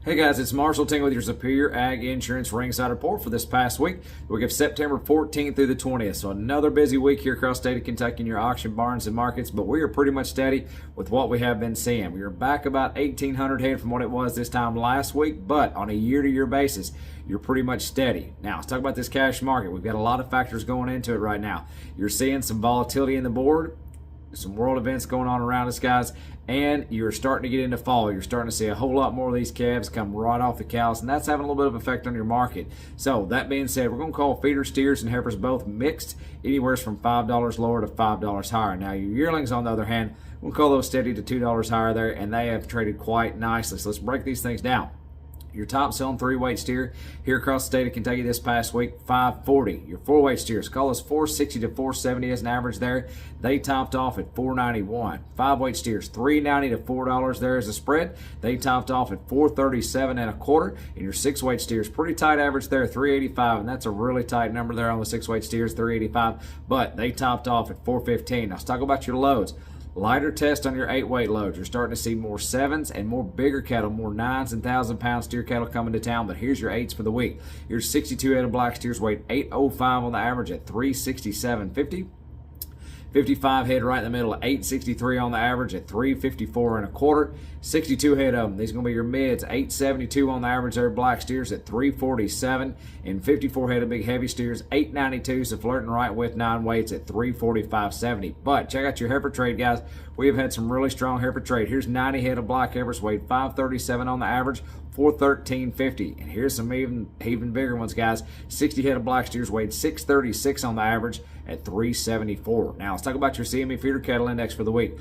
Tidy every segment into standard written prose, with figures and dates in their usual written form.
Hey guys, it's Marshall Ting with your Superior Ag Insurance Ringside report for this past week. We have September 14th through the 20th, so another busy week here across the state of Kentucky in your auction barns and markets, but we are pretty much steady with what we have been seeing. We are back about 1,800 head from what it was this time last week, but on a year-to-year basis, you're pretty much steady. Now, let's talk about this cash market. We've got a lot of factors going into it right now. You're seeing some volatility in the board, some world events going on around us, guys, and you're starting to get into fall. You're starting to see a whole lot more of these calves come right off the cows, and that's having a little bit of effect on your market. So that being said, we're going to call feeder steers and heifers both mixed, anywhere from $5 lower to $5 higher. Now your yearlings, on the other hand, we'll call those steady to $2 higher there, and they have traded quite nicely. So let's break these things down. Your top selling 3-weight steer here across the state of Kentucky this past week, $540. Your 4-weight steers, call us $460 to $470 as an average there. They topped off at $491. 5-weight steers, $390 to $4 there as a spread. They topped off at $437 and a quarter. And your 6-weight steers, pretty tight average there, $385, and that's a really tight number there on the 6-weight steers, $385. But they topped off at $415. Now let's talk about your loads. Lighter test on your 8-weight loads. You're starting to see more 7s and more bigger cattle, more 9s and 1,000-pound steer cattle coming to town. But here's your 8s for the week. Your 62 head of black steers weighed 805 on the average at 367.50. 55 head right in the middle at 863 on the average at 354 and a quarter. 62 head of them, these are going to be your mids, 872 on the average there, black steers at 347, and 54 head of big heavy steers, 892, so flirting right with 9 weights at 345.70. But check out your heifer trade, guys. We have had some really strong heifer trade. Here's 90 head of black heifers, weighed 537 on the average, 413.50. And here's some even bigger ones, guys. 60 head of black steers weighed 636 on the average at 374. Now let's talk about your CME feeder cattle index for the week.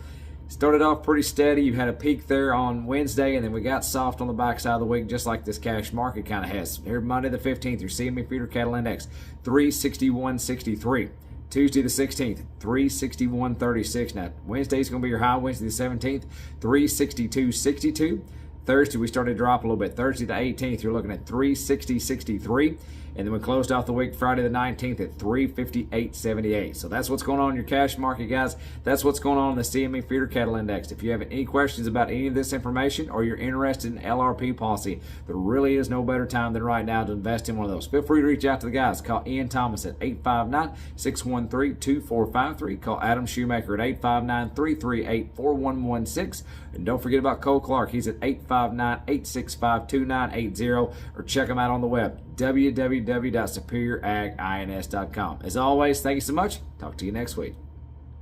Started off pretty steady. You had a peak there on Wednesday, and then we got soft on the backside of the week, just like this cash market kind of has. Here Monday the 15th, your CME feeder cattle index 361.63. Tuesday the 16th, 361.36. Now Wednesday's going to be your high. Wednesday the 17th, 362.62. Thursday, we started to drop a little bit. Thursday the 18th, you're looking at 360.63. And then we closed off the week Friday the 19th at 358.78. So that's what's going on in your cash market, guys. That's what's going on in the CME Feeder Cattle Index. If you have any questions about any of this information, or you're interested in LRP policy, there really is no better time than right now to invest in one of those. Feel free to reach out to the guys. Call Ian Thomas at 859-613-2453. Call Adam Shoemaker at 859-338-4116. And don't forget about Cole Clark. He's at 859-865-2980, or check him out on the web, www.superioragins.com. As always, thank you so much. Talk to you next week.